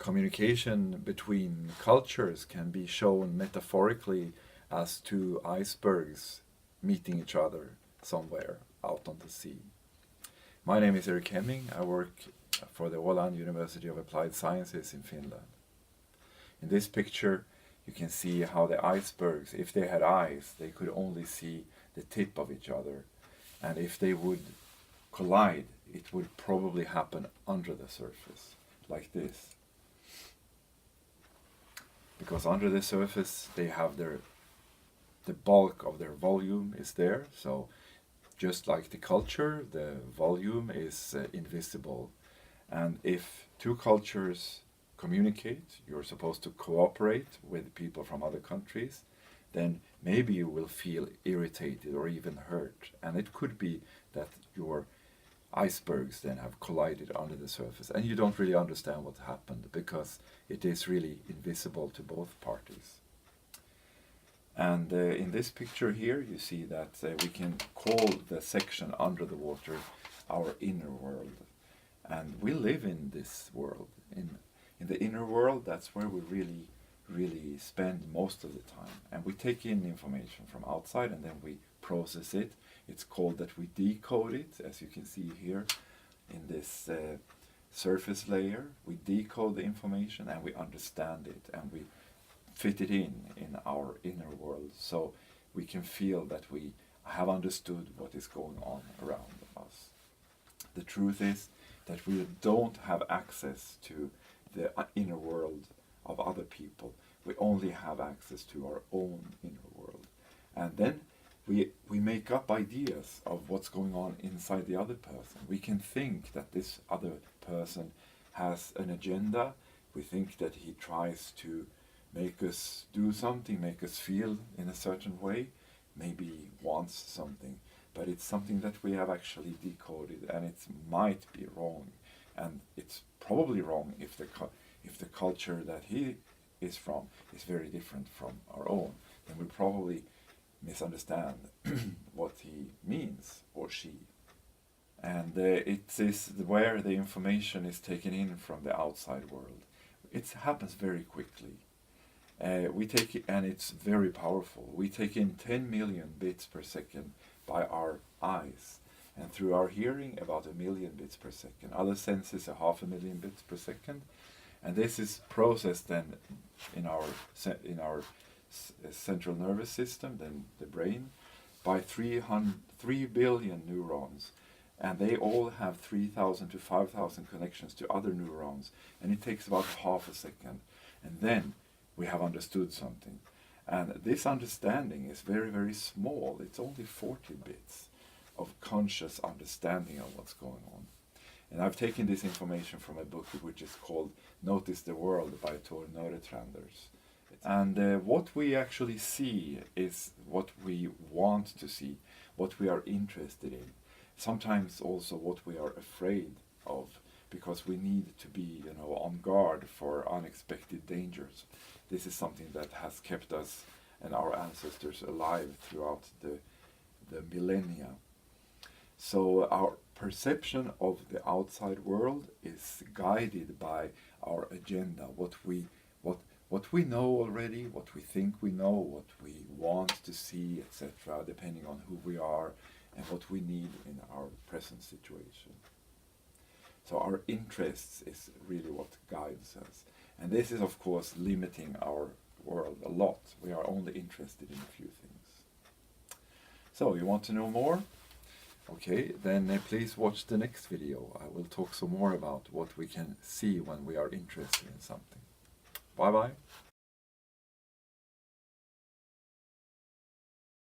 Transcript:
Communication between cultures can be shown metaphorically as two icebergs meeting each other somewhere out on the sea. My name is Erik Hemming. I work for the Åland University of Applied Sciences in Finland. In this picture you can see how the icebergs, if they had eyes, they could only see the tip of each other, and if they would collide it would probably happen under the surface, like this. Because under the surface they have the bulk of their volume is there, so just like the culture, the volume is invisible. And if two cultures communicate, you're supposed to cooperate with people from other countries, then maybe you will feel irritated or even hurt. And it could be that your icebergs then have collided under the surface and you don't really understand what happened because it is really invisible to both parties. And in this picture here you see that we can call the section under the water our inner world. And we live in this world. In the inner world, that's where we really spend most of the time. And we take in information from outside and then we process it. It's called that we decode it, as you can see here in this surface layer. We decode the information and we understand it and we fit it in our inner world, so we can feel that we have understood what is going on around us. The truth is that we don't have access to the inner world of other people. We only have access to our own inner world. And then we make up ideas of what's going on inside the other person. We can think that this other person has an agenda. We think that he tries to make us do something, make us feel in a certain way, maybe wants something, but it's something that we have actually decoded, and it might be wrong, and it's probably wrong if the culture that he is from is very different from our own. Then we probably misunderstand what he means, or she. And it is where the information is taken in from the outside world. It happens very quickly. We take it, and it's very powerful. We take in 10 million bits per second by our eyes, and through our hearing about 1 million bits per second. Other senses are 500,000 bits per second, and this is processed then in our central nervous system, then the brain, by 3 billion neurons, and they all have 3,000 to 5,000 connections to other neurons, and it takes about half a second, and then we have understood something. And this understanding is very, very small. It's only 40 bits of conscious understanding of what's going on. And I've taken this information from a book which is called Notice the World by Tor Nørretranders. And what we actually see is what we want to see, what we are interested in. Sometimes also what we are afraid of, because we need to be, on guard for unexpected dangers. This is something that has kept us and our ancestors alive throughout the millennia. So our perception of the outside world is guided by our agenda, what we know already, what we think we know, what we want to see, etc., depending on who we are and what we need in our present situation. So our interests is really what guides us. And this is of course limiting our world a lot. We are only interested in a few things. So you want to know more? Okay, then please watch the next video. I will talk some more about what we can see when we are interested in something. Bye bye.